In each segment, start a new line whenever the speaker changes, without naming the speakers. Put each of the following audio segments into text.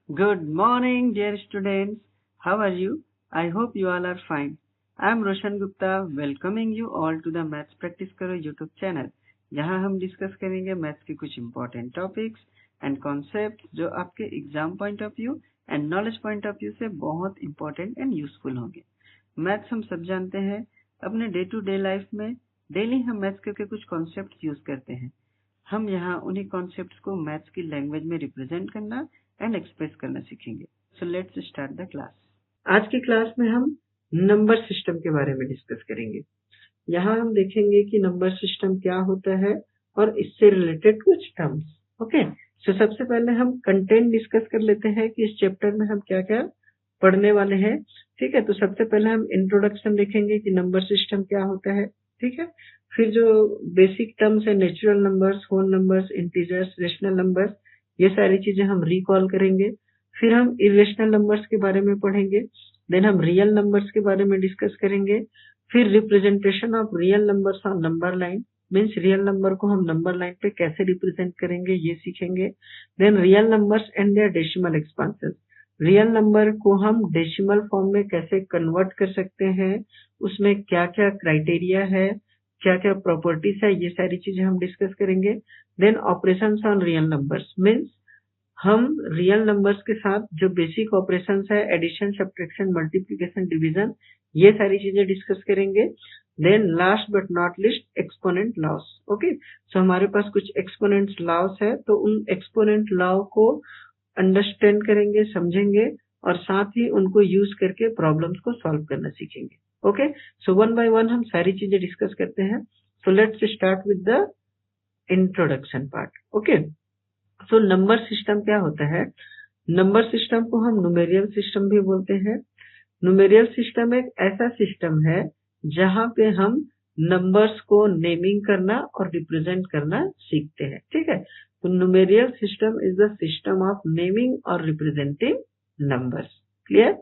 Good morning, dear students. How are you? I hope you all are fine. I am Roshan Gupta, welcoming you all to the Maths Practice Karo YouTube channel, जहां हम discuss करेंगे maths के कुछ important topics and concept जो आपके exam point of view and knowledge point of view से बहुत important and useful होंगे। मैथ्स हम सब जानते हैं, अपने डे टू डे लाइफ में डेली हम मैथ्स के कुछ कॉन्सेप्ट यूज करते हैं। हम यहाँ उन्हीं कॉन्सेप्ट्स को मैथ्स की लैंग्वेज में रिप्रेजेंट करना एंड एक्सप्रेस करना सीखेंगे। So let's start the class. आज की क्लास में हम नंबर सिस्टम के बारे में डिस्कस करेंगे। यहाँ हम देखेंगे कि नंबर सिस्टम क्या होता है और इससे रिलेटेड कुछ टर्म्स। ओके, सो सबसे पहले हम कंटेंट डिस्कस कर लेते हैं कि इस चैप्टर में हम क्या क्या पढ़ने वाले हैं। ठीक है, तो सबसे पहले हम इंट्रोडक्शन देखेंगे कि नंबर सिस्टम क्या होता है। ठीक है, फिर जो बेसिक टर्म्स है natural numbers, whole numbers, integers, rational numbers, ये सारी चीजें हम रिकॉल करेंगे। फिर हम इरेशनल नंबर्स के बारे में पढ़ेंगे। देन हम रियल नंबर्स के बारे में डिस्कस करेंगे। फिर representation of real numbers on number line, means real number को हम नंबर लाइन पे कैसे रिप्रेजेंट करेंगे ये सीखेंगे। Then real numbers and their decimal expansion, real number को हम डेसिमल फॉर्म में कैसे कन्वर्ट कर सकते हैं, उसमें क्या क्या क्राइटेरिया है, क्या क्या प्रॉपर्टीज है, ये सारी चीजें हम डिस्कस करेंगे। Then operations on real numbers, means हम रियल नंबर्स के साथ जो बेसिक ऑपरेशंस है एडिशन, सब्ट्रैक्शन, मल्टीप्लिकेशन, डिवीजन, ये सारी चीजें डिस्कस करेंगे। Then last but not least exponent laws. Okay, so हमारे पास कुछ एक्सपोनेंट लॉस है, तो उन एक्सपोनेंट लॉ को अंडरस्टैंड करेंगे, समझेंगे और साथ ही उनको यूज करके प्रॉब्लम्स को सॉल्व करना सीखेंगे। Okay, so one by one हम सारी चीजें डिस्कस करते हैं। So let's start with the introduction part. Okay, so number system क्या होता है? नंबर सिस्टम को हम न्यूमेरियल सिस्टम भी बोलते हैं। न्यूमेरियल सिस्टम एक ऐसा सिस्टम है जहां पे हम नंबर्स को नेमिंग करना और रिप्रेजेंट करना सीखते हैं। ठीक है, तो numeral system is the system of naming और रिप्रेजेंटिंग नंबर्स। क्लियर?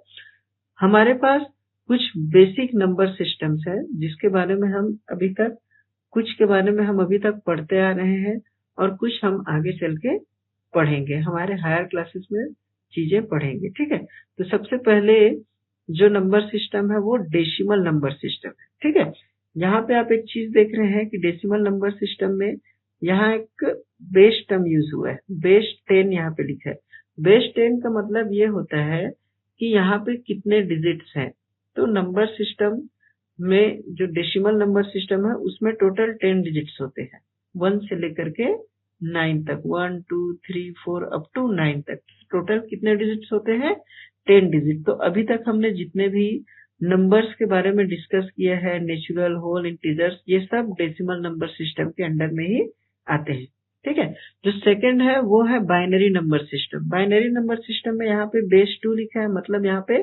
हमारे पास कुछ बेसिक नंबर सिस्टम्स है जिसके बारे में हम अभी तक पढ़ते आ रहे हैं और कुछ हम आगे चल के पढ़ेंगे, हमारे हायर क्लासेस में चीजें पढ़ेंगे। ठीक है, तो सबसे पहले जो नंबर सिस्टम है वो डेसिमल नंबर सिस्टम है। ठीक है, यहाँ पे आप एक चीज देख रहे हैं कि डेसिमल नंबर सिस्टम में यहाँ एक बेस टर्म यूज हुआ है, बेस 10 यहाँ पे लिखा है। बेस 10 का मतलब ये होता है कि यहाँ पे कितने डिजिट्स हैं। तो नंबर सिस्टम में जो डेसिमल नंबर सिस्टम है उसमें टोटल 10 डिजिट्स होते हैं, 1 से लेकर के 9 तक, 1 2 3 4 अप टू 9 तक टोटल कितने डिजिट्स होते हैं? 10 डिजिट। तो अभी तक हमने जितने भी नंबर्स के बारे में डिस्कस किया है, नेचुरल, होल, इंटीजर्स, ये सब डेसिमल नंबर सिस्टम के अंडर में ही आते हैं। ठीक है, जो सेकंड है वो है binary number system. Binary number system में यहाँ पे बेस 2 लिखा है, मतलब यहाँ पे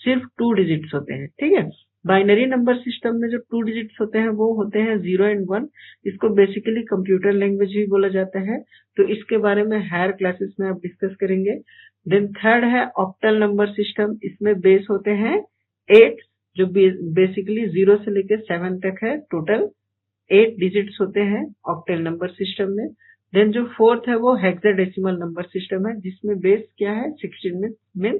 सिर्फ 2 डिजिट्स होते हैं। ठीक है, बाइनरी नंबर सिस्टम में जो 2 डिजिट्स होते हैं वो होते हैं 0 एंड 1। इसको बेसिकली कंप्यूटर लैंग्वेज भी बोला जाता है, तो इसके बारे में हायर क्लासेस में आप डिस्कस करेंगे। देन थर्ड है ऑक्टल नंबर सिस्टम, इसमें बेस होते हैं 8, जो बेसिकली 0 से लेकर 7 तक है, टोटल 8 डिजिट्स होते हैं ऑक्टल नंबर सिस्टम में। देन जो फोर्थ है वो हेक्साडेसिमल नंबर सिस्टम है, जिसमें बेस क्या है 16 मीन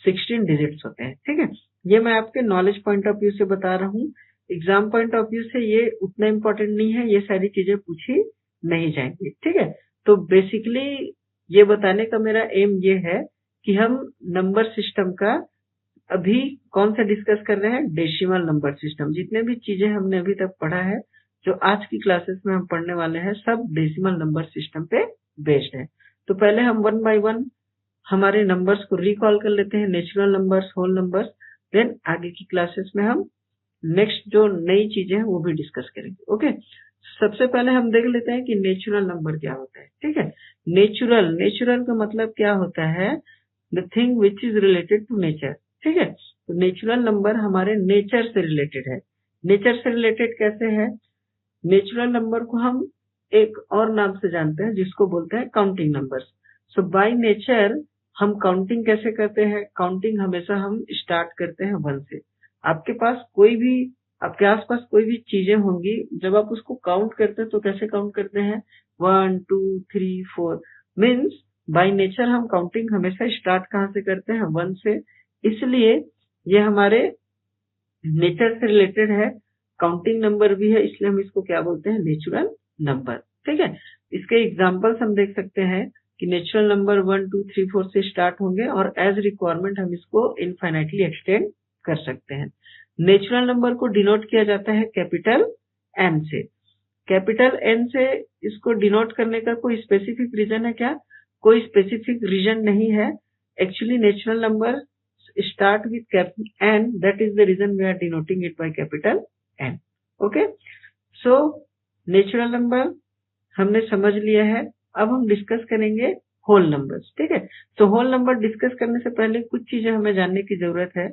16 डिजिट्स होते हैं। ठीक है, ये मैं आपके नॉलेज पॉइंट ऑफ व्यू से बता रहा हूँ, एग्जाम पॉइंट ऑफ व्यू से ये उतना इम्पोर्टेंट नहीं है, ये सारी चीजें पूछी नहीं जाएंगी। ठीक है, तो बेसिकली ये बताने का मेरा एम ये है कि हम नंबर सिस्टम का अभी कौन सा डिस्कस कर रहे हैं? Decimal number system. जितने भी चीजें हमने अभी तक पढ़ा है, जो आज की क्लासेस में हम पढ़ने वाले हैं, सब डेसिमल नंबर सिस्टम पे बेस्ड है। तो पहले हम वन बाय वन हमारे नंबर्स को रिकॉल कर लेते हैं, natural numbers, whole numbers. Then आगे की क्लासेस में हम नेक्स्ट जो नई चीजें हैं वो भी डिस्कस करेंगे। ओके, सबसे पहले हम देख लेते हैं कि नेचुरल नंबर क्या होता है। ठीक है, नेचुरल का मतलब क्या होता है? The thing which is related to nature. ठीक है, तो नेचुरल नंबर हमारे नेचर से रिलेटेड है। नेचर से रिलेटेड कैसे है? नेचुरल नंबर को हम एक और नाम से जानते हैं जिसको बोलते हैं counting numbers. So by nature हम काउंटिंग कैसे करते हैं? काउंटिंग हमेशा हम स्टार्ट करते हैं 1 से। आपके आसपास कोई भी चीजें होंगी, जब आप उसको काउंट करते हैं तो कैसे काउंट करते हैं? 1 2 3 4, मीन्स बाय नेचर हम काउंटिंग हमेशा स्टार्ट कहाँ से करते हैं, 1 से, इसलिए ये हमारे नेचर से रिलेटेड है, काउंटिंग नंबर भी है, इसलिए हम इसको क्या बोलते हैं, नेचुरल नंबर। ठीक है, इसके एग्जांपल्स हम देख सकते हैं कि नेचुरल नंबर 1 2 3 4 से स्टार्ट होंगे और एज रिक्वायरमेंट हम इसको इनफाइनाइटली एक्सटेंड कर सकते हैं। नेचुरल नंबर को डिनोट किया जाता है कैपिटल एन से। कैपिटल एन से इसको डिनोट करने का कोई स्पेसिफिक रीजन है क्या? कोई स्पेसिफिक रीजन नहीं है। Actually natural number start with capital N, that is the reason we are denoting it by capital N. Okay, so natural number हमने समझ लिया है। अब हम डिस्कस करेंगे होल नंबर्स। ठीक है, तो होल नंबर डिस्कस करने से पहले कुछ चीजें हमें जानने की जरूरत है।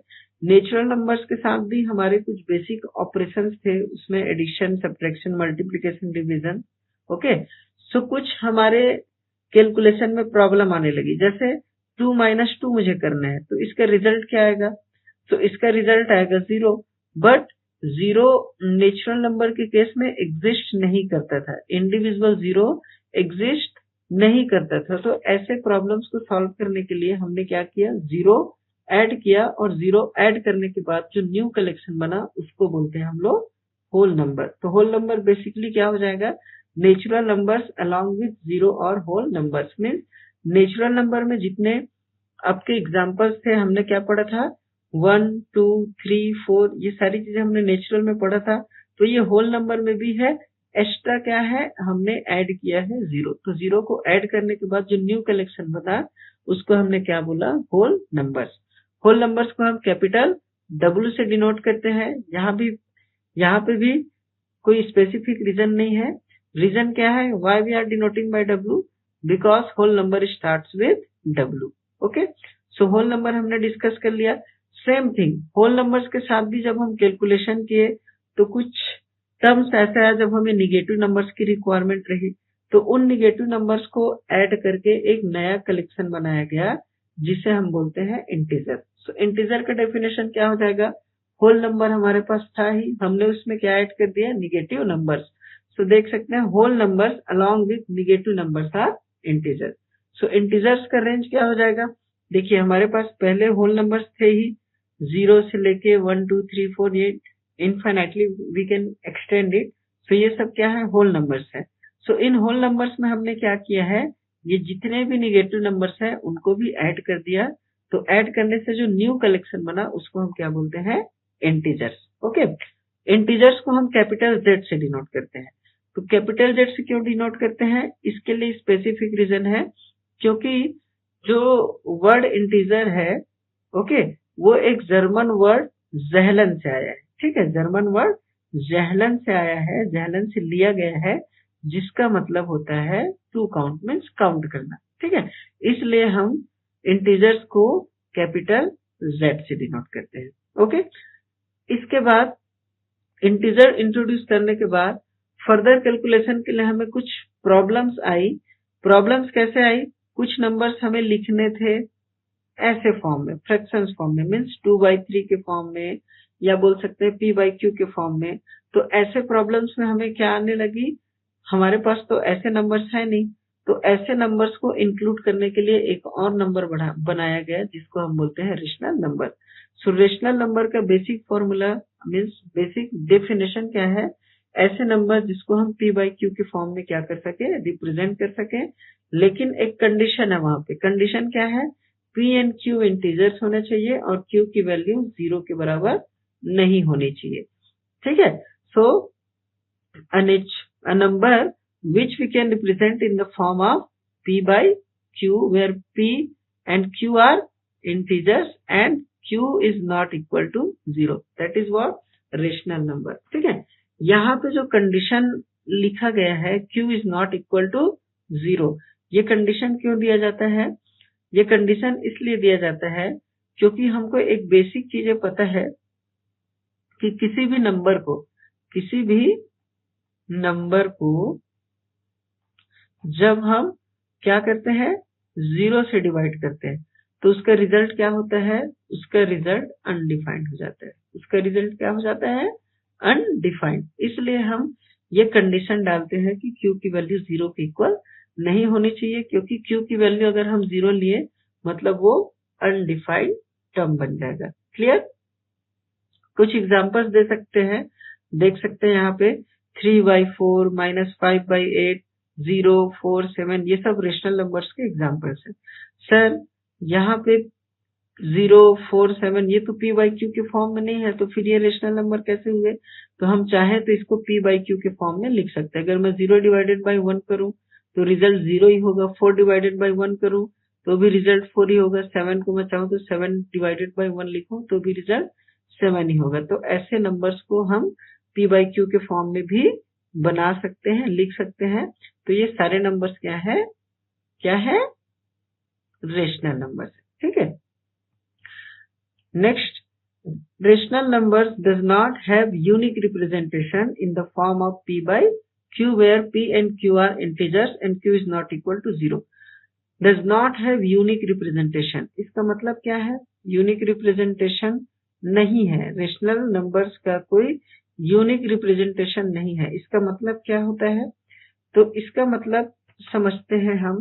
नेचुरल नंबर्स के साथ भी हमारे कुछ बेसिक ऑपरेशंस थे, उसमें addition, subtraction, multiplication, division. Okay, so कुछ हमारे कैलकुलेशन में प्रॉब्लम आने लगी, जैसे 2 - 2 मुझे करना है, तो इसका रिजल्ट क्या आएगा? तो इसका रिजल्ट आएगा 0, बट 0 नेचुरल नंबर के केस में एग्जिस्ट नहीं करता था, इंडिविजुअल 0 एग्जिस्ट नहीं करता था। तो ऐसे प्रॉब्लम्स को सॉल्व करने के लिए हमने क्या किया, 0 ऐड किया, और 0 ऐड करने के बाद जो न्यू कलेक्शन बना उसको बोलते हैं हम लोग होल नंबर। तो होल नंबर बेसिकली क्या हो जाएगा, नेचुरल नंबर्स अलॉन्ग विथ 0 और whole numbers. Means natural number में जितने आपके एग्जाम्पल्स थे, हमने क्या पढ़ा था, 1 2 3 4, ये सारी चीजें हमने नेचुरल में पढ़ा था। तो ये होल नंबर में भी है, एक्स्ट्रा क्या है, हमने ऐड किया है 0। तो 0 को ऐड करने के बाद जो न्यू कलेक्शन बना उसको हमने क्या बोला, होल नंबर्स। होल नंबर्स को हम कैपिटल W से डिनोट करते हैं। यहाँ पे भी कोई स्पेसिफिक रीजन नहीं है। रीजन क्या है, why we are denoting by W, because whole number starts with W। Okay, so whole number हमने डिस्कस कर लिया। सेम थिंग होल नंबर्स के साथ भी जब हम कैलकुलेशन किए तो कुछ टर्म्स ऐसा है, जब हमें निगेटिव नंबर्स की रिक्वायरमेंट रही तो उन निगेटिव नंबर्स को ऐड करके एक नया कलेक्शन बनाया गया जिसे हम बोलते हैं इंटीजर। सो इंटीजर का डेफिनेशन क्या हो जाएगा, होल नंबर हमारे पास था ही, हमने उसमें क्या ऐड कर दिया, निगेटिव नंबर्स। सो देख सकते हैं whole numbers along with negative numbers are integer. So integers का रेंज क्या हो जाएगा, देखिए हमारे पास पहले होल नंबर्स थे ही, 0 से लेके 1 2 3 4, ये infinitely we can extend it. So ये सब क्या है, होल नंबर्स है। सो इन होल नंबर्स में हमने क्या किया है, ये जितने भी निगेटिव नंबर्स हैं उनको भी ऐड कर दिया। तो ऐड करने से जो न्यू कलेक्शन बना उसको हम क्या बोलते हैं, इंटीजर्स। ओके, इंटीजर्स को हम कैपिटल Z से डिनोट करते हैं। तो कैपिटल Z से क्यों डिनोट करते हैं, इसके लिए स्पेसिफिक रीजन है, क्योंकि जो वर्ड इंटीजर है, ओके, वो एक जर्मन वर्ड ज़ेहलन से आया है। ठीक है, जर्मन वर्ड ज़ेहलन से आया है, ज़ेहलन से लिया गया है, जिसका मतलब होता है टू काउंट, मीन्स काउंट करना। ठीक है, इसलिए हम इंटीजर्स को कैपिटल Z से डिनोट करते हैं। ओके, इसके बाद इंटीजर इंट्रोड्यूस करने के बाद फर्दर कैलकुलेशन के लिए हमें कुछ प्रॉब्लम्स आई। प्रॉब्लम्स कैसे आई, कुछ नंबर्स हमें लिखने थे ऐसे फॉर्म में, फ्रैक्शंस फॉर्म में, मीन्स 2/3 के फॉर्म में, या बोल सकते हैं P/Q के फॉर्म में। तो ऐसे प्रॉब्लम्स में हमें क्या आने लगी, हमारे पास तो ऐसे नंबर्स है नहीं, तो ऐसे नंबर्स को इंक्लूड करने के लिए एक और नंबर बनाया गया जिसको हम बोलते हैं रेशनल नंबर। सो रेशनल नंबर का basic formula means basic definition क्या है, ऐसे नंबर जिसको हम P/Q के फॉर्म में क्या कर सके, रिप्रेजेंट कर सके। लेकिन एक कंडीशन है वहां पे, कंडीशन क्या है, P एंड Q इंटीजर्स होने चाहिए और Q की वैल्यू 0 के बराबर नहीं होनी चाहिए। ठीक है, सो a number which we can represent in the form of P/Q, where P and Q are integers and Q is not equal to 0, that is what rational number। ठीक है, यहाँ पे जो कंडीशन लिखा गया है Q is not equal to 0, ये condition क्यों दिया जाता है, ये कंडीशन इसलिए दिया जाता है क्योंकि हमको एक बेसिक चीजें पता है कि किसी भी नंबर को जब हम क्या करते हैं, 0 से डिवाइड करते हैं तो उसका रिजल्ट क्या होता है, उसका रिजल्ट अनडिफाइंड हो जाता है। उसका रिजल्ट क्या हो जाता है, अनडिफाइंड। इसलिए हम ये कंडीशन डालते हैं कि Q की वैल्यू 0 के इक्वल नहीं होनी चाहिए, क्योंकि क्यू की वैल्यू अगर हम 0 लिए मतलब वो अनडिफाइंड टर्म बन जाएगा। क्लियर? कुछ एग्जांपल्स दे सकते हैं, देख सकते हैं यहाँ पे 3/4 -5/8 0 4 7 ये सब रेशनल नंबर्स के एग्जांपल्स हैं। सर यहाँ पे 0 4 7 ये तो p बाई क्यू के फॉर्म में नहीं है, तो फिर ये रेशनल नंबर कैसे हुए? तो हम चाहे तो इसको p बाई क्यू के फॉर्म में लिख सकते हैं। अगर मैं 0 डिवाइडेड बाई 1 करूं तो रिजल्ट 0 ही होगा, 4 डिवाइडेड बाई 1 करूं तो भी रिजल्ट 4 ही होगा, 7 को मैं चाहूँ तो 7 डिवाइडेड बाई 1 लिखूं तो भी रिजल्ट 7 ही होगा। तो ऐसे नंबर्स को हम p बाई क्यू के फॉर्म में भी बना सकते हैं, लिख सकते हैं। तो ये सारे नंबर्स क्या है? Rational numbers. ठीक है। Next, rational numbers does not have unique representation in the form of p by q, where p and q are integers and q is not equal to 0. Does not have unique representation. इसका मतलब क्या है? Unique representation नहीं है। Rational numbers का कोई unique representation नहीं है। इसका मतलब क्या होता है? तो इसका मतलब समझते हैं हम।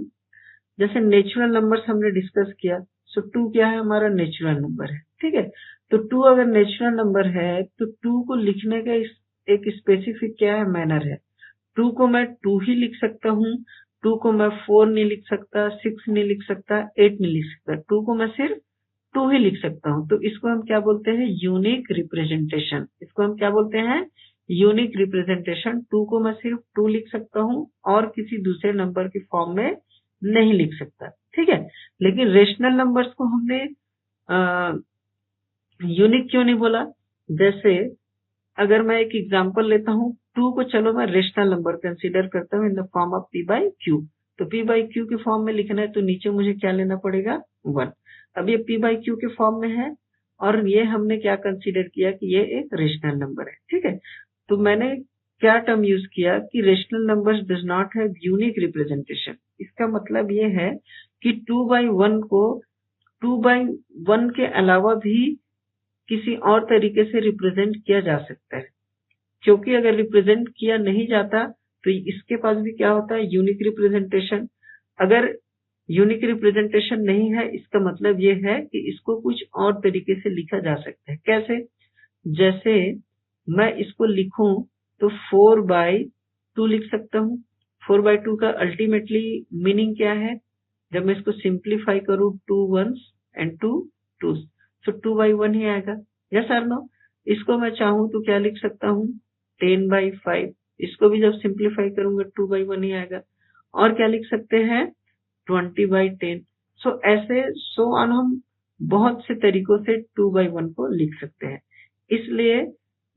जैसे नेचुरल नंबर्स हमने डिस्कस किया, सो 2 क्या है? हमारा नेचुरल नंबर है। ठीक है। तो 2 अगर नेचुरल नंबर है तो 2 को लिखने का एक स्पेसिफिक क्या है? मैनर है। 2 को मैं 2 ही लिख सकता हूँ, 2 को मैं 4 नहीं लिख सकता, 6 नहीं लिख सकता, 8 नहीं लिख सकता। 2 को मैं सिर्फ 2 ही लिख सकता हूँ। तो इसको हम क्या बोलते हैं? Unique representation. इसको हम क्या बोलते हैं? Unique representation. 2 को मैं सिर्फ 2 लिख सकता हूँ और किसी दूसरे नंबर के फॉर्म में नहीं लिख सकता। ठीक है। लेकिन रेशनल नंबर्स को हमने यूनिक क्यों नहीं बोला? जैसे अगर मैं एक एग्जांपल लेता हूँ, 2 को चलो मैं रेशनल नंबर कंसीडर करता हूँ in the form of p by Q. तो p बाई क्यू के फॉर्म में लिखना है तो नीचे मुझे क्या लेना पड़ेगा? 1। अब ये p बाई क्यू के फॉर्म में है और ये हमने क्या कंसीडर किया कि ये एक रेशनल नंबर है। ठीक है। तो मैंने क्या टर्म यूज किया कि rational numbers does not have unique representation. इसका मतलब ये है कि 2/1 को 2/1 के अलावा भी किसी और तरीके से रिप्रेजेंट किया जा सकता है, क्योंकि अगर रिप्रेजेंट किया नहीं जाता तो इसके पास भी क्या होता है? Unique representation. अगर यूनिक रिप्रेजेंटेशन नहीं है, इसका मतलब ये है कि इसको कुछ और तरीके से लिखा जा सकता है। कैसे? जैसे मैं इसको लिखूं तो 4/2 लिख सकता हूँ। 4/2 का अल्टीमेटली मीनिंग क्या है? जब मैं इसको सिंप्लीफाई करूं 2 1s एंड 2 2s, तो 2/1 ही आएगा। यस और नो? इसको मैं चाहूं तो क्या लिख सकता हूँ? 10/5। इसको भी जब सिंप्लीफाई करूंगा 2/1 ही आएगा। और क्या लिख सकते हैं? 20/10। सो ऐसे सो ऑन हम बहुत से तरीकों से 2/1 को लिख सकते हैं। इसलिए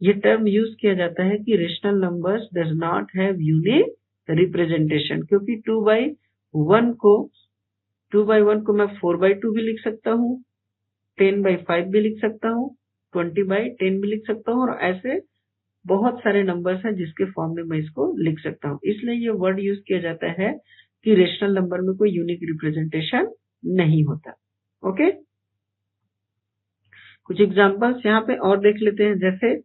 ये टर्म यूज किया जाता है कि rational numbers does not have unique representation, क्योंकि 2/1 को मैं 4/2 भी लिख सकता हूँ, 10/5 भी लिख सकता हूँ, 20/10 भी लिख सकता हूँ और ऐसे बहुत सारे नंबर्स हैं जिसके फॉर्म में मैं इसको लिख सकता हूँ। इसलिए ये वर्ड यूज किया जाता है कि रेशनल नंबर में कोई यूनिक रिप्रेजेंटेशन नहीं होता। ओके। कुछ एग्जांपल्स यहाँ पे और देख लेते हैं, जैसे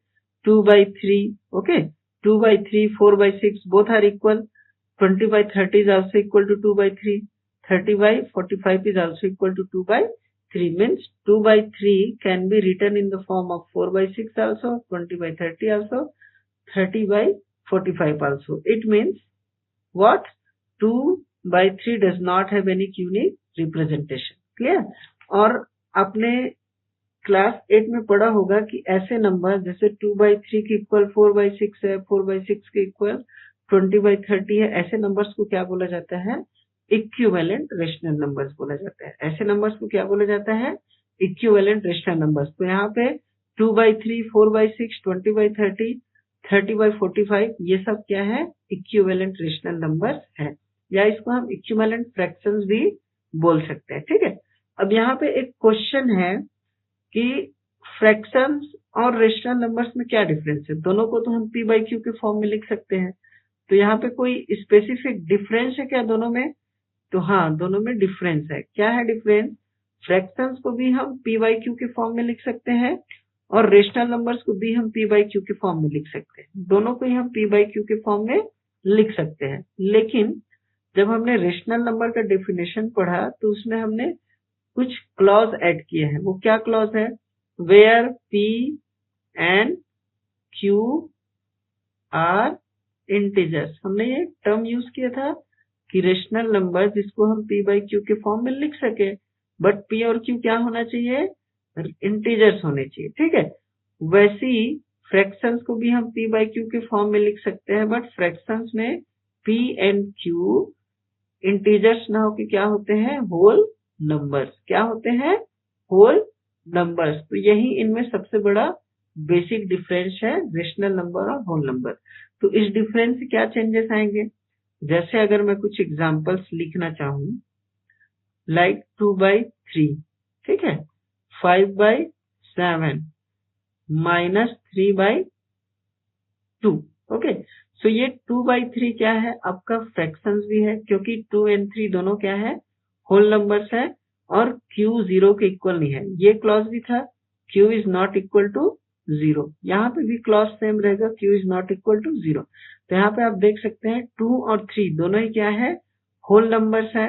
2/3। Okay. 2/3, 4/6 both are equal. 20/30 is also equal to 2/3. 30/45 is also equal to 2/3. Means 2/3 can be written in the form of 4/6 also, 20/30 also, 30/45 also. It means what? 2/3 does not have any unique representation. Clear? और आपने class 8 में पढ़ा होगा कि ऐसे number जैसे 2/3 के equal 4/6 है, 4/6 के इक्वल 20/30 है, ऐसे नंबर्स को क्या बोला जाता है? इक्विवेलेंट रेशनल नंबर्स बोला जाता है। ऐसे नंबर्स को क्या बोला जाता है? Equivalent rational numbers. तो यहाँ पे 2/3, 4/6, 20/30, 30/45 ये सब क्या है? इक्विवेलेंट रेशनल नंबर्स है, या इसको हम इक्विवेलेंट फ्रैक्शंस भी बोल सकते हैं। ठीक है। अब यहाँ पे एक क्वेश्चन है कि फ्रैक्शंस और रेशनल नंबर्स में क्या डिफरेंस है? दोनों को तो हम p/q के फॉर्म में लिख सकते हैं, तो यहाँ पे कोई स्पेसिफिक डिफरेंस है क्या दोनों में? तो हाँ, दोनों में डिफरेंस है। क्या है डिफरेंस? फ्रैक्शंस को भी हम p/q के फॉर्म में लिख सकते हैं और रेशनल नंबर्स को भी हम p/q के फॉर्म में लिख सकते हैं। दोनों को ही हम p/q के फॉर्म में लिख सकते हैं, लेकिन जब हमने रेशनल नंबर का डेफिनेशन पढ़ा तो उसमें हमने कुछ क्लॉज ऐड किए हैं। वो क्या क्लॉज है? Where p and q are integers. हमने ये टर्म यूज किया था कि रेशनल नंबर जिसको हम p बाई क्यू के फॉर्म में लिख सके, बट p और q क्या होना चाहिए? इंटीजर्स होने चाहिए, ठीक है। वैसी फ्रैक्शंस को भी हम p बाई क्यू के फॉर्म में लिख सकते हैं, बट फ्रैक्शंस में p एंड q इंटीजर्स ना होके क्या होते हैं? Whole numbers. क्या होते हैं? Whole numbers. तो यही इनमें सबसे बड़ा बेसिक डिफरेंस है रेशनल नंबर और होल नंबर। तो इस डिफरेंस से क्या चेंजेस आएंगे? जैसे अगर मैं कुछ एग्जांपल्स लिखना चाहूं, लाइक 2/3, ठीक है, 5/7, -3/2। ओके, सो ये 2/3 क्या है? आपका फ्रैक्शंस भी है, क्योंकि 2 एंड 3 दोनों क्या है? होल नंबर्स है, और q 0 के इक्वल नहीं है। ये क्लॉज भी था, q is not equal to 0। यहाँ पे भी क्लॉज सेम रहेगा, q is not equal to 0। तो यहाँ पे आप देख सकते हैं 2 और 3 दोनों ही क्या है? होल नंबर्स है।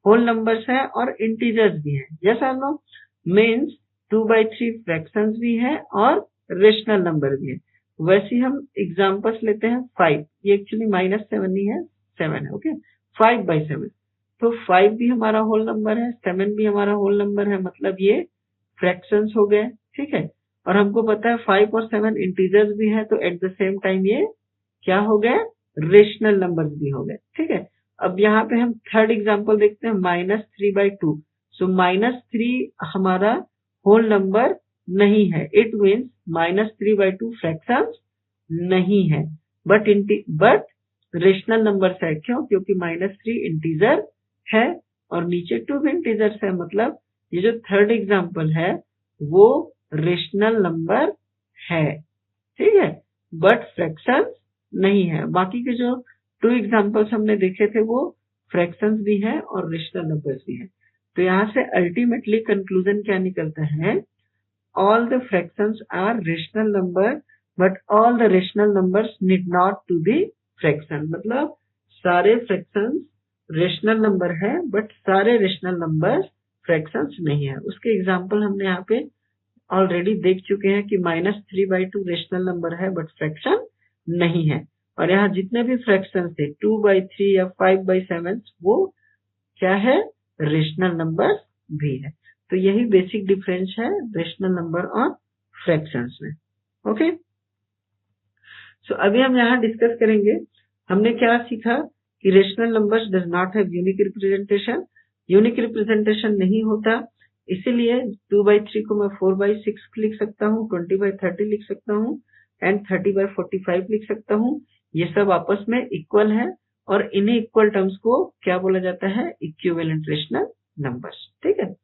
होल नंबर्स है और इंटीजर्स भी है। यस और नो? मीन्स 2/3 फ्रैक्शंस भी है और रेशनल नंबर भी है। वैसे हम एग्जांपल्स लेते हैं 5। ये एक्चुअली -7 नहीं है, 7 है। ओके, 5/7। तो 5 भी हमारा होल नंबर है, 7 भी हमारा होल नंबर है, मतलब ये फ्रैक्शंस हो गए, ठीक है। और हमको पता है 5 और 7 इंटीजर्स भी है, तो एट द सेम टाइम ये क्या हो गए? रेशनल नंबर्स भी हो गए, ठीक है। अब यहाँ पे हम थर्ड एग्जांपल देखते हैं, -3/2। सो -3 हमारा होल नंबर नहीं है। इट मीन्स -3/2 फ्रैक्शंस नहीं है, बट रेशनल नंबर्स है। क्यों? क्योंकि -3 इंटीजर है और नीचे 2 भी इंटीजर्स है। मतलब ये जो थर्ड एग्जांपल है वो रेशनल नंबर है, ठीक है, बट फ्रैक्शंस नहीं है। बाकी के जो 2 एग्जांपल्स हमने देखे थे वो फ्रैक्शंस भी है और रेशनल नंबर्स भी है। तो यहाँ से अल्टीमेटली कंक्लूजन क्या निकलता है? all the fractions are rational number, but all the rational numbers need not to be fraction। मतलब सारे fractions रेशनल नंबर है, बट सारे रेशनल नंबर फ्रैक्शंस नहीं है। उसके एग्जांपल हमने यहाँ पे ऑलरेडी देख चुके हैं कि -3/2 रेशनल नंबर है बट फ्रैक्शन नहीं है। और यहाँ जितने भी फ्रैक्शंस थे 2/3 या 5/7 वो क्या है? रेशनल नंबर भी है। तो यही बेसिक डिफरेंस है रेशनल नंबर और फ्रैक्शंस में। ओके, सो अभी हम यहाँ डिस्कस करेंगे हमने क्या सीखा कि rational numbers does not have unique representation. Unique representation नहीं होता, इसीलिए 2/3 को मैं 4/6 लिख सकता हूँ, 20/30 लिख सकता हूँ एंड 30/45 लिख सकता हूँ। ये सब आपस में इक्वल है और इन्हीं इक्वल टर्म्स को क्या बोला जाता है? इक्विवेलेंट रेशनल नंबर्स, ठीक है।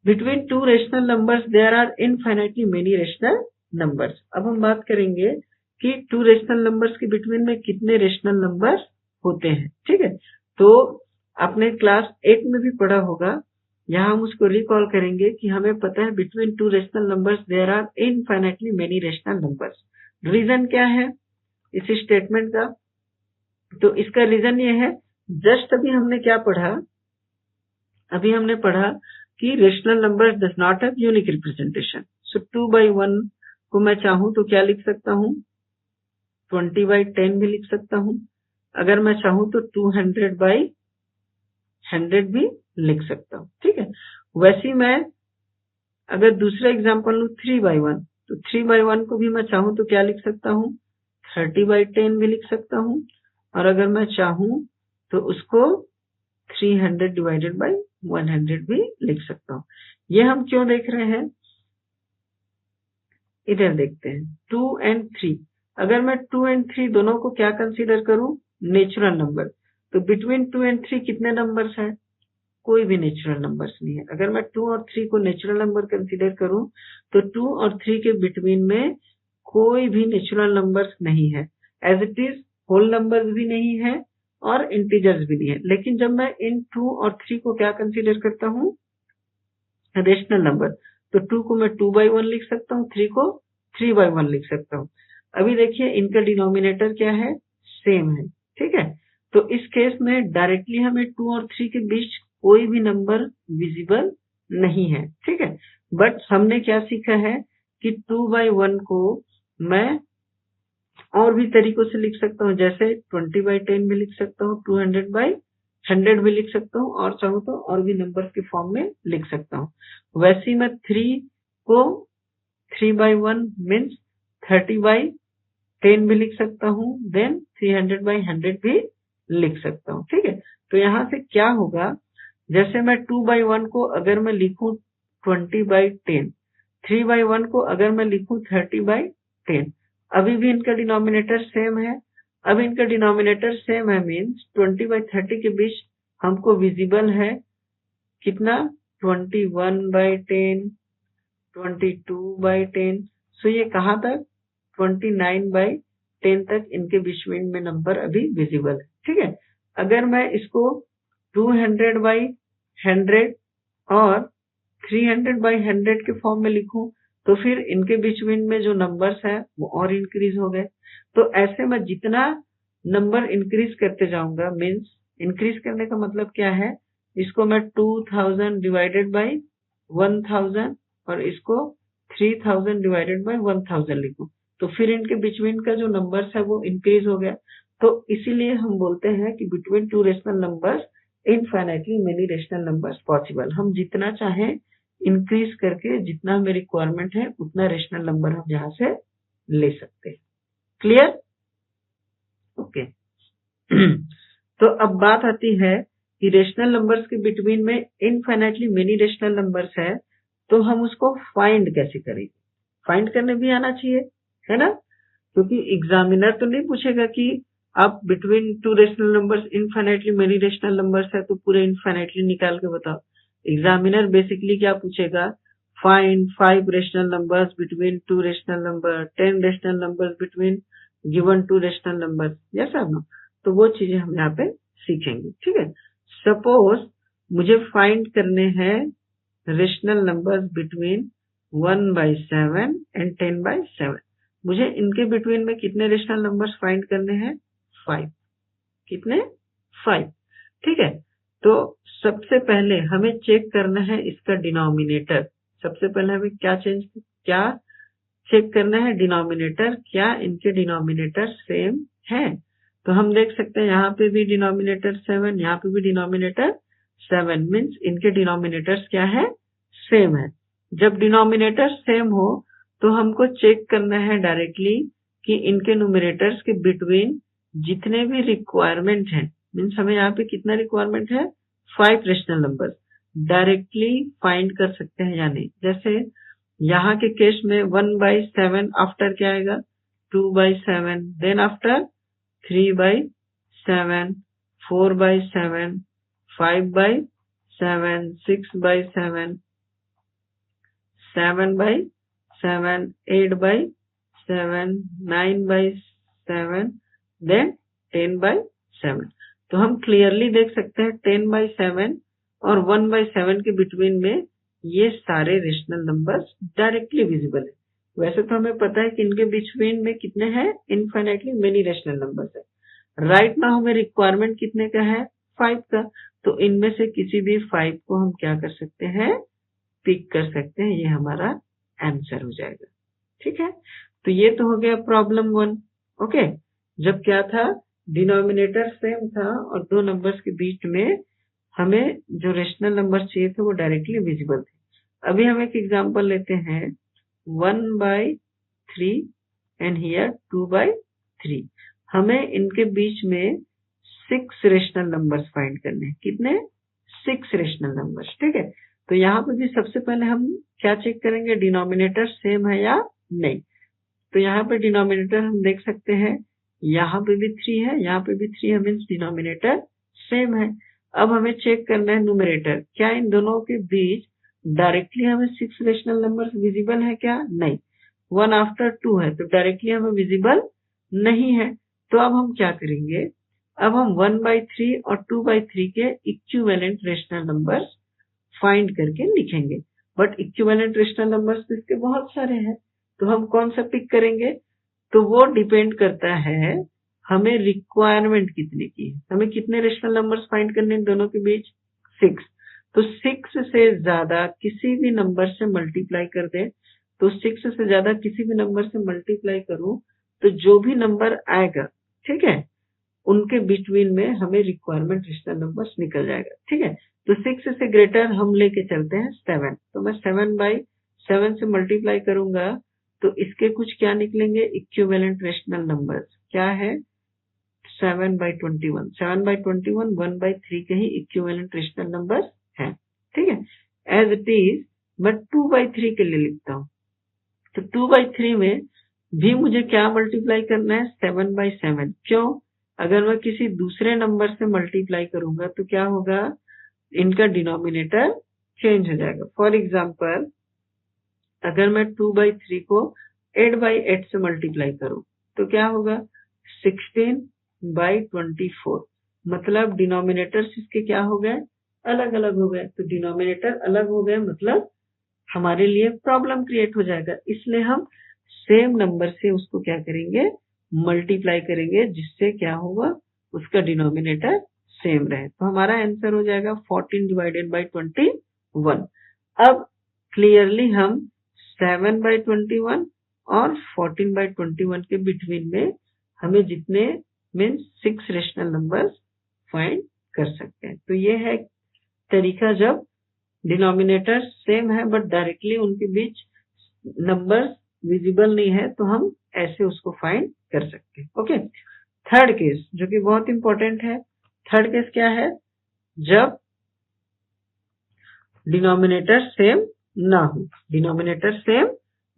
Between two rational numbers there are infinitely many rational numbers. अब हम बात करेंगे कि टू रेशनल नंबर्स के बिटवीन में कितने रेशनल नंबर्स होते हैं, ठीक है। तो आपने क्लास 8 में भी पढ़ा होगा, यहाँ हम उसको रिकॉल करेंगे कि हमें पता है between two rational numbers there are infinitely many rational numbers. Reason क्या है इस स्टेटमेंट का? तो इसका रीजन ये है, जस्ट अभी हमने क्या पढ़ा? अभी हमने पढ़ा कि rational numbers does not have unique representation. So 2/1 को मैं चाहूं तो क्या लिख सकता हूं? 20/10 भी लिख सकता हूं। अगर मैं चाहूं तो 200/100 भी लिख सकता हूं, ठीक है। वैसे मैं अगर दूसरा एग्जांपल लूं 3/1, तो 3/1 को भी मैं चाहूं तो क्या लिख सकता हूं? 30/10 भी लिख सकता हूं। और अगर मैं चाहूं तो उसको 300/100 भी लिख सकता हूँ। ये हम क्यों देख रहे हैं? इधर देखते हैं 2 एंड 3। अगर मैं 2 एंड 3 दोनों को क्या कंसीडर करूं? Natural number. तो बिटवीन 2 एंड 3 कितने नंबर्स हैं? कोई भी नेचुरल नंबर्स नहीं है। अगर मैं 2 और 3 को नेचुरल नंबर कंसीडर करूं तो 2 और 3 के बिटवीन में कोई भी नेचुरल नंबर्स नहीं है। As it is whole numbers भी नहीं है और इंटीजर्स भी नहीं है। लेकिन जब मैं इन 2 और 3 को क्या कंसीडर करता हूँ? Rational number. तो 2 को मैं 2/1 लिख सकता हूँ, 3 को 3/1 लिख सकता हूँ। अभी देखिए इनका डिनोमिनेटर क्या है? सेम है, ठीक है। तो इस केस में डायरेक्टली हमें 2 और 3 के बीच कोई भी नंबर विजिबल नहीं है, ठीक है। बट हमने क्या सीखा है कि 2/1 को मैं और भी तरीकों से लिख सकता हूँ, जैसे 20/10 भी लिख सकता हूँ, 200/100 भी लिख सकता हूँ, और चाहूँ तो और भी नंबर्स के फॉर्म में लिख सकता हूँ। वैसे ही मैं 3 को 3/1 मीन्स 30/10 भी लिख सकता हूँ, देन 300/100 भी लिख सकता हूँ, ठीक है। तो यहाँ से क्या होगा, जैसे मैं 2/1 को अगर मैं लिखूं 20/10, 3/1 को अगर मैं लिखूं 30/10, अभी भी इनका डिनोमिनेटर सेम है। अब इनका डिनोमिनेटर सेम है मीन्स 20/30 के बीच हमको विजिबल है कितना, 21/10, 22/10। सो ये कहाँ तक, 29/10 तक इनके बीच में नंबर अभी विजिबल है, ठीक है। अगर मैं इसको 200/100 और 300/100 के फॉर्म में लिखूं, तो फिर इनके बीच में जो नंबर्स है वो और इंक्रीज हो गए। तो ऐसे मैं जितना नंबर इंक्रीज करते जाऊंगा, मीन्स इंक्रीज करने का मतलब क्या है, इसको मैं 2000 डिवाइडेड बाई 1000 और इसको 3000 डिवाइडेड बाई 1000 लिखूं, तो फिर इनके बीच में का जो नंबर्स है वो इंक्रीज हो गया। तो इसीलिए हम बोलते हैं कि between two rational numbers infinitely many rational numbers possible. हम जितना चाहें इंक्रीज करके जितना हमें रिक्वायरमेंट है उतना रेशनल नंबर हम यहाँ से ले सकते हैं। क्लियर? ओके। तो अब बात आती है कि रेशनल नंबर्स के बिटवीन में इनफाइनाइटली मेनी रेशनल नंबर्स है, तो हम उसको फाइंड कैसे करेंगे। फाइंड करने भी आना चाहिए, है ना, क्योंकि एग्जामिनर तो नहीं पूछेगा कि आप between two rational numbers infinitely many rational numbers है तो पूरे इनफाइनाइटली निकाल के बताओ। एग्जामिनर बेसिकली क्या पूछेगा, find 5 rational numbers between 2 rational number, 10 rational numbers between given 2 rational numbers, yes और नो। तो वो चीजें हम यहाँ पे सीखेंगे, ठीक है। सपोज मुझे फाइंड करने हैं रेशनल नंबर्स बिटवीन 1/7 एंड 10/7। मुझे इनके बिटवीन में कितने रेशनल नंबर्स फाइंड करने हैं, 5। कितने, 5, ठीक है। तो सबसे पहले हमें चेक करना है इसका डिनोमिनेटर। सबसे पहले हमें क्या चेक करना है, डिनोमिनेटर, क्या इनके डिनोमिनेटर सेम है। तो हम देख सकते हैं यहाँ पे भी डिनोमिनेटर 7, यहाँ पे भी डिनोमिनेटर 7, मीन्स इनके डिनोमिनेटर्स क्या है, सेम है। जब डिनोमिनेटर सेम हो तो हमको चेक करना है डायरेक्टली कि इनके न्यूमरेटर्स के बिटवीन जितने भी रिक्वायरमेंट है, मीन्स हमें यहाँ पे कितना रिक्वायरमेंट है, 5 रेशनल नंबर, डायरेक्टली फाइंड कर सकते हैं या नहीं। जैसे यहाँ के केस में 1/7 आफ्टर क्या आएगा, 2/7, देन आफ्टर 3/7, 4/7, 5/7, 6/7, 7/7, 8/7, 9/7, देन 10/7। तो हम क्लियरली देख सकते हैं 10/7 और 1/7 के बिटवीन में ये सारे रेशनल नंबर्स डायरेक्टली विजिबल है। वैसे तो हमें पता है कि इनके बिटवीन में कितने हैं, इनफाइनाइटली मेनी रेशनल नंबर्स है। राइट नाउ हमें रिक्वायरमेंट कितने का है, 5 का। तो इनमें से किसी भी 5 को हम क्या कर सकते हैं, पिक कर सकते हैं, ये हमारा आंसर हो जाएगा, ठीक है। तो ये तो हो गया प्रॉब्लम 1। ओके, जब क्या था, डिनोमिनेटर सेम था और दो नंबर्स के बीच में हमें जो रेशनल नंबर चाहिए थे वो डायरेक्टली विजिबल थे। अभी हम एक एग्जांपल लेते हैं, 1/3 एंड हियर 2/3। हमें इनके बीच में 6 रेशनल नंबर्स फाइंड करने हैं। कितने, 6 रेशनल नंबर्स, ठीक है। तो यहाँ पे भी सबसे पहले हम क्या चेक करेंगे, डिनोमिनेटर सेम है या नहीं। तो यहाँ पे डिनोमिनेटर हम देख सकते हैं, यहाँ पे भी 3 है, यहाँ पे भी 3 है, मीन्स डिनोमिनेटर सेम है। अब हमें चेक करना है न्यूमरेटर, क्या इन दोनों के बीच डायरेक्टली हमें 6 रेशनल नंबर्स विजिबल है क्या, नहीं। 1 आफ्टर 2 है तो डायरेक्टली हमें विजिबल नहीं है। तो अब हम क्या करेंगे, अब हम 1/3 और 2/3 के इक्विवेलेंट रेशनल नंबर्स फाइंड करके लिखेंगे। बट इक्विवेलेंट रेशनल नंबर्स तो इसके बहुत सारे हैं, तो हम कौन सा पिक करेंगे, तो वो डिपेंड करता है हमें रिक्वायरमेंट कितने की है, हमें कितने रेशनल नंबर्स फाइंड करने हैं दोनों के बीच, 6। तो 6 से ज्यादा किसी भी नंबर से मल्टीप्लाई कर दे, तो 6 से ज्यादा किसी भी नंबर से मल्टीप्लाई करूं तो जो भी नंबर आएगा, ठीक है, उनके बिटवीन में हमें रिक्वायरमेंट रेशनल नंबर्स निकल जाएगा, ठीक है। तो 6 से ग्रेटर हम लेके चलते हैं 7, तो मैं 7/7 से मल्टीप्लाई करूंगा तो इसके कुछ क्या निकलेंगे, इक्विवेलेंट रेशनल नंबर्स। क्या है, 7/21, 7/21 1/3 के ही इक्विवेलेंट रेशनल नंबर्स हैं, ठीक है। एज इट इज मैं 2/3 के लिए लिखता हूँ, तो 2/3 में भी मुझे क्या मल्टीप्लाई करना है, 7/7। क्यों, अगर मैं किसी दूसरे नंबर से मल्टीप्लाई करूंगा तो क्या होगा, इनका डिनोमिनेटर चेंज हो जाएगा। फॉर एग्जाम्पल अगर मैं 2/3 को 8/8 से मल्टीप्लाई करूं तो क्या होगा, 16/24। मतलब डिनोमिनेटर्स इसके क्या हो गए, अलग अलग हो गए। तो डिनोमिनेटर अलग हो गए मतलब हमारे लिए प्रॉब्लम क्रिएट हो जाएगा, इसलिए हम सेम नंबर से उसको क्या करेंगे, मल्टीप्लाई करेंगे, जिससे क्या होगा, उसका डिनोमिनेटर सेम रहे। तो हमारा आंसर हो जाएगा 14/21। अब क्लियरली हम 7/21 और 14/21 के बिटवीन में हमें जितने मीन्स 6 रेशनल नंबर्स फाइंड कर सकते हैं। तो ये है तरीका, जब डिनोमिनेटर सेम है बट डायरेक्टली उनके बीच नंबर्स विजिबल नहीं है तो हम ऐसे उसको फाइंड कर सकते हैं। ओके, थर्ड केस जो कि बहुत इंपॉर्टेंट है। थर्ड केस क्या है, जब डिनोमिनेटर सेम ना हो, डिनोमिनेटर सेम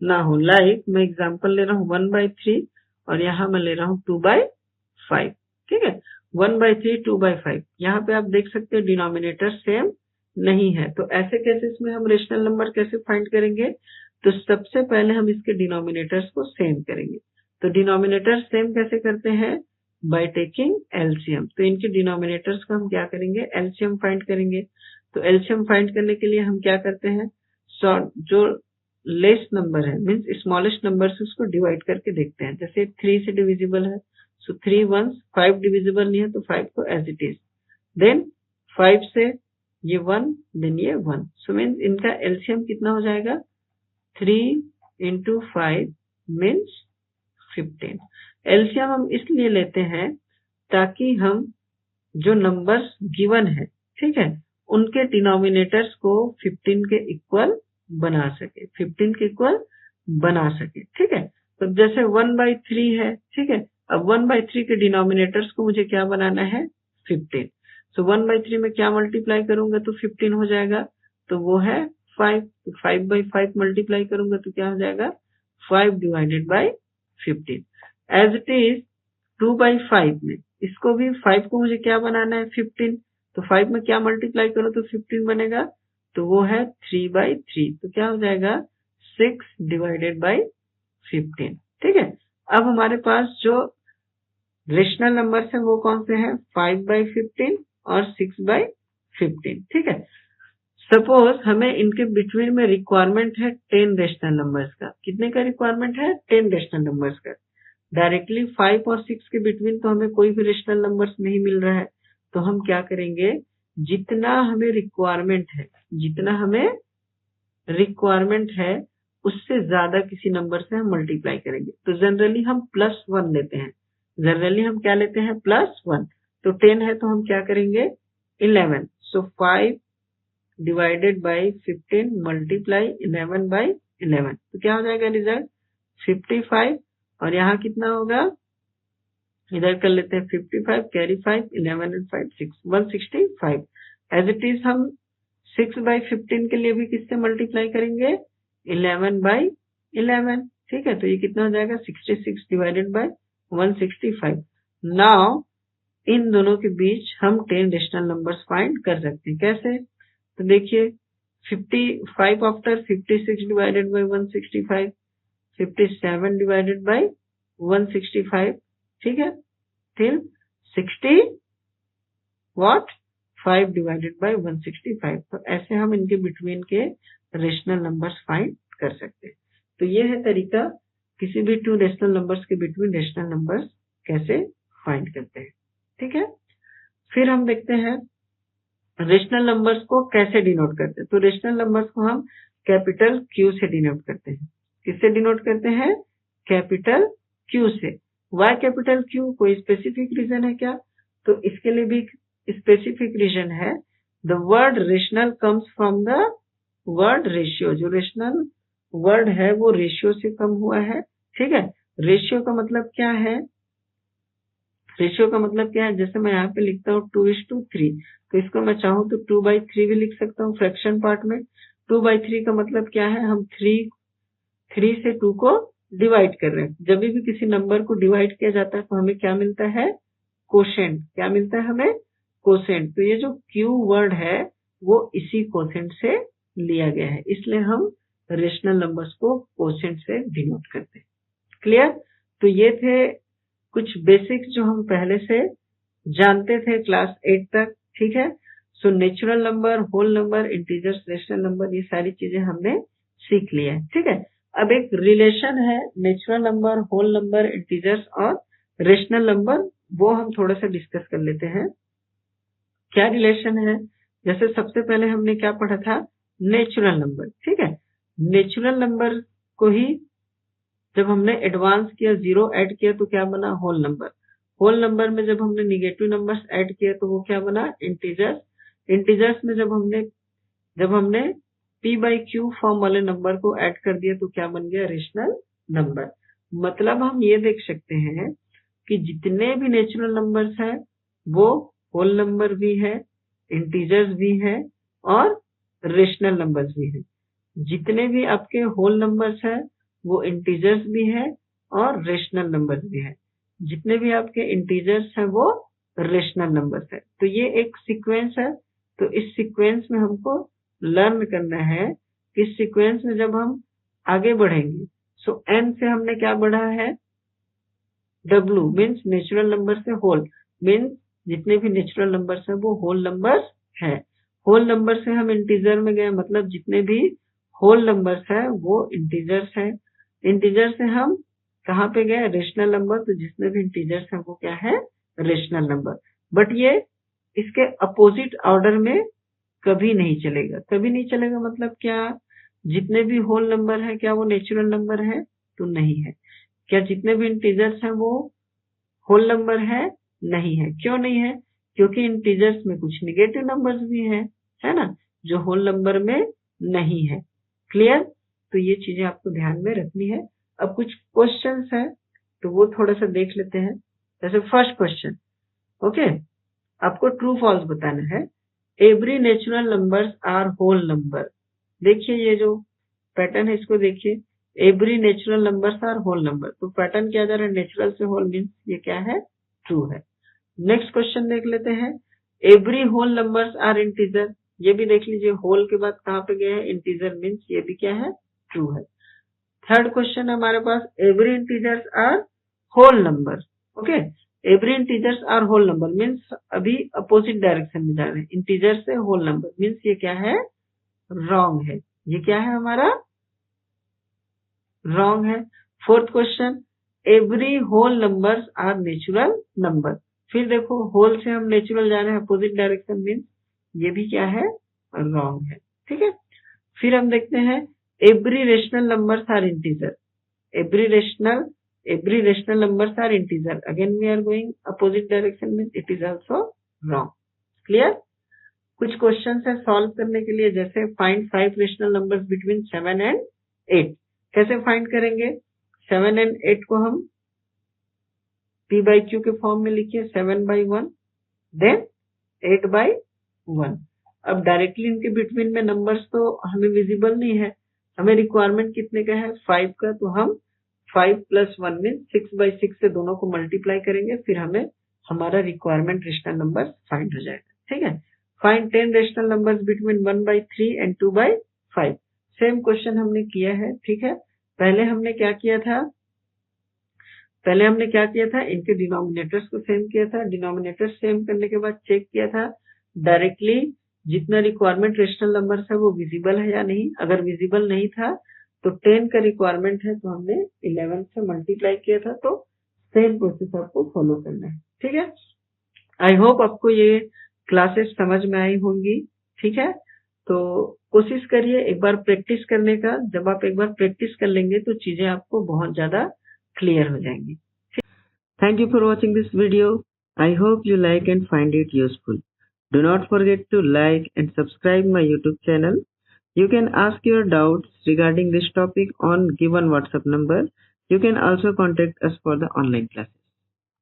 ना हो। लाइक मैं एग्जांपल ले रहा हूँ 1/3 और यहाँ मैं ले रहा हूँ 2/5, ठीक है। 1/3 2/5, यहाँ पे आप देख सकते हैं डिनोमिनेटर सेम नहीं है। तो ऐसे केसेस में हम रेशनल नंबर कैसे फाइंड करेंगे, तो सबसे पहले हम इसके डिनोमिनेटर्स को सेम करेंगे। तो डिनोमिनेटर सेम कैसे करते हैं, बाय टेकिंग एलसीएम। तो इनके डिनोमिनेटर्स का हम क्या करेंगे, एलसीएम फाइंड करेंगे। तो एलसीएम फाइंड करने के लिए हम क्या करते हैं, जो लेस नंबर है मीन्स स्मॉलेस्ट नंबर से उसको डिवाइड करके देखते हैं। जैसे 3 से डिविजिबल है, सो 3 1, 5 डिविजिबल नहीं है तो 5 को एज इट इज, देन 5 से ये 1, देन ये 1, सो मीन्स इनका एलसीएम कितना हो जाएगा, 3 × 5 मीन्स 15। एलसीएम हम इसलिए लेते हैं ताकि हम जो नंबर्स गिवन है, ठीक है, उनके डिनोमिनेटर्स को 15 के इक्वल बना सके, 15 के इक्वल बना सके, ठीक है। तो जैसे 1/3 है, ठीक है, अब 1/3 के डिनोमिनेटर्स को मुझे क्या बनाना है, 15। सो 1/3 में क्या मल्टीप्लाई करूंगा तो 15 हो जाएगा, तो वो है 5। तो 5/5 मल्टीप्लाई करूंगा तो क्या हो जाएगा, 5/15। एज इट इज 2/5 में इसको भी 5 को मुझे क्या बनाना है, 15। तो 5 में क्या मल्टीप्लाई करो तो 15 बनेगा, तो वो है 3/3। तो क्या हो जाएगा, 6/15, ठीक है। अब हमारे पास जो रेशनल नंबर्स है वो कौन से हैं, 5/15 और 6/15, ठीक है। सपोज हमें इनके बिटवीन में रिक्वायरमेंट है 10 रेशनल नंबर्स का। कितने का रिक्वायरमेंट है, 10 रेशनल नंबर्स का। डायरेक्टली 5 और 6 के बिटवीन तो हमें कोई भी रेशनल नंबर्स नहीं मिल रहा है, तो हम क्या करेंगे, जितना हमें रिक्वायरमेंट है उससे ज्यादा किसी नंबर से हम मल्टीप्लाई करेंगे। तो जनरली हम +1 लेते हैं, जनरली हम क्या लेते हैं, +1। तो 10 है तो हम क्या करेंगे, 11। सो 5/15 मल्टीप्लाई 11/11, तो क्या हो जाएगा रिजल्ट, 55। और यहाँ कितना होगा, इधर कर लेते हैं 55 कैरी 5, 11 और 5 6, 165। एज इट इज हम 6/15 के लिए भी किससे मल्टीप्लाई करेंगे, 11/11, ठीक है। तो ये कितना हो जाएगा, 66/165। नाउ इन दोनों के बीच हम 10 रेशनल नंबर्स फाइंड कर सकते हैं। कैसे, तो देखिए 55 आफ्टर 56/165, 57/165, ठीक है, till 60 what 5/165। तो ऐसे हम इनके बिटवीन के रेशनल नंबर्स फाइंड कर सकते हैं। तो ये है तरीका किसी भी 2 रेशनल नंबर्स के बिटवीन रेशनल नंबर्स कैसे फाइंड करते हैं। ठीक है, फिर हम देखते हैं रेशनल नंबर्स को कैसे डिनोट करते हैं। तो रेशनल नंबर्स को हम कैपिटल क्यू से डिनोट करते हैं। किससे डिनोट करते हैं? कैपिटल क्यू से। Why capital Q? कोई स्पेसिफिक रीजन है क्या? तो इसके लिए भी स्पेसिफिक रीजन है। The word rational comes from the word ratio. जो रेशनल वर्ड है वो रेशियो से कम हुआ है। ठीक है, रेशियो का मतलब क्या है? रेशियो का मतलब क्या है? जैसे मैं यहाँ पे लिखता हूँ 2:3, तो इसको मैं चाहूँ तो 2/3 भी लिख सकता हूँ फ्रैक्शन पार्ट में। 2/3 का मतलब क्या है? हम 3 से 2 को डिवाइड कर रहे हैं। जब भी किसी नंबर को डिवाइड किया जाता है तो हमें क्या मिलता है? कोशेंट। क्या मिलता है हमें? कोशेंट। तो ये जो क्यू वर्ड है वो इसी कोशेंट से लिया गया है, इसलिए हम रेशनल नंबर्स को कोशेंट से डिनोट करते हैं। क्लियर? तो ये थे कुछ बेसिक्स जो हम पहले से जानते थे क्लास 8 तक। ठीक है, so natural number, whole number, integers, rational number, ये सारी चीजें हमने सीख लिया है। ठीक है, अब एक रिलेशन है natural number, whole number, integers और रेशनल नंबर, वो हम थोड़ा सा डिस्कस कर लेते हैं। क्या रिलेशन है? जैसे सबसे पहले हमने क्या पढ़ा था? Natural number. ठीक है, नेचुरल नंबर को ही जब हमने एडवांस किया, 0 ऐड किया तो क्या बना? Whole number. होल नंबर में जब हमने निगेटिव नंबर्स ऐड किया तो वो क्या बना? इंटीजर्स। इंटीजर्स में जब हमने p/q फॉर्म वाले नंबर को ऐड कर दिया तो क्या बन गया? Rational number. मतलब हम ये देख सकते हैं कि जितने भी नेचुरल नंबर्स हैं वो होल नंबर भी है, इंटीजर्स भी है और रेशनल नंबर्स भी है। जितने भी आपके होल नंबर्स हैं वो इंटीजर्स भी है और रेशनल नंबर्स भी है। जितने भी आपके इंटीजर्स हैं वो रेशनल नंबर्स है। तो ये एक सीक्वेंस है। तो इस सीक्वेंस में हमको लर्न करना है। इस सीक्वेंस में जब हम आगे बढ़ेंगे, सो n से हमने क्या बढ़ा है? W मीन्स नेचुरल नंबर से होल, मीन्स जितने भी नेचुरल नंबर्स हैं वो होल नंबर्स हैं। होल नंबर से हम इंटीजर में गए, मतलब जितने भी होल नंबर्स हैं वो इंटीजर्स हैं। इंटीजर से हम कहाँ पे गए? Rational number. तो जितने भी इंटीजर्स हैं वो क्या है? Rational number. बट ये इसके अपोजिट ऑर्डर में कभी नहीं चलेगा। कभी नहीं चलेगा मतलब क्या? जितने भी होल नंबर है क्या वो नेचुरल नंबर है? तो नहीं है। क्या जितने भी इंटीजर्स हैं वो होल नंबर है? नहीं है। क्यों नहीं है? क्योंकि इंटीजर्स में कुछ निगेटिव नंबर्स भी है ना, जो होल नंबर में नहीं है। क्लियर? तो ये चीजें आपको ध्यान में रखनी है। अब कुछ क्वेश्चंस है तो वो थोड़ा सा देख लेते हैं। जैसे फर्स्ट क्वेश्चन, ओके, आपको ट्रू फॉल्स बताना है। Every natural numbers are whole number. देखिए ये जो पैटर्न है इसको देखिए, every natural numbers are whole number. तो पैटर्न क्या जा रहा है? नेचुरल से होल, मीन्स ये क्या है? ट्रू है। नेक्स्ट क्वेश्चन देख लेते हैं। Every whole numbers are integer. ये भी देख लीजिए, होल के बाद कहाँ पे गए हैं? इंटीजर, मीन्स ये भी क्या है? ट्रू है। थर्ड क्वेश्चन है हमारे पास, every integers are whole number. Okay, every integers are whole number means अभी अपोजिट डायरेक्शन में जा रहे हैं। इंटीजर से होल नंबर मीन्स ये क्या है? रॉन्ग है। ये क्या है हमारा? रॉन्ग है। Fourth question, every whole numbers are natural number. फिर देखो, होल से हम नेचुरल जा रहे हैं, अपोजिट डायरेक्शन मीन्स ये भी क्या है? रॉन्ग है। ठीक है, फिर हम देखते हैं every rational numbers are integer. every rational numbers are integer. Again we are going opposite direction, means it is also wrong. Clear? कुछ क्वेश्चन है सॉल्व करने के लिए, जैसे find 5 rational numbers between 7 and 8। कैसे फाइंड करेंगे? 7 एंड 8 को हम p/q के फॉर्म में लिखिए, 7/1 देन 8/1। अब डायरेक्टली इनके बिटवीन में नंबर्स तो हमें विजिबल नहीं है, हमें रिक्वायरमेंट कितने का है? 5 का। तो हम 5 + 1 मीन 6/6 से दोनों को मल्टीप्लाई करेंगे, फिर हमें हमारा रिक्वायरमेंट रेशनल नंबर फाइंड हो जाएगा। ठीक है, find 10 rational numbers between 1/3 and 2/5। Same question हमने किया है। ठीक है, पहले हमने क्या किया था? इनके डिनोमिनेटर्स को सेम किया था। डिनोमिनेटर सेम करने के बाद चेक किया था डायरेक्टली जितना रिक्वायरमेंट रेशनल नंबर है वो विजिबल है या नहीं। अगर विजिबल नहीं था तो 10 का रिक्वायरमेंट है तो हमने 11 से मल्टीप्लाई किया था। तो सेम प्रोसेस आपको फॉलो करना है। ठीक है। आई होप आपको ये क्लासेस समझ में आई होंगी। ठीक है, तो कोशिश करिए एक बार प्रैक्टिस करने का। जब आप एक बार प्रैक्टिस कर लेंगे तो चीजें आपको बहुत ज्यादा क्लियर हो जाएंगी। Thank you for watching this video. I hope you like and find it useful. Do not forget to like and subscribe my YouTube channel. You can ask your doubts regarding this topic on given WhatsApp number. You can also contact us for the online classes.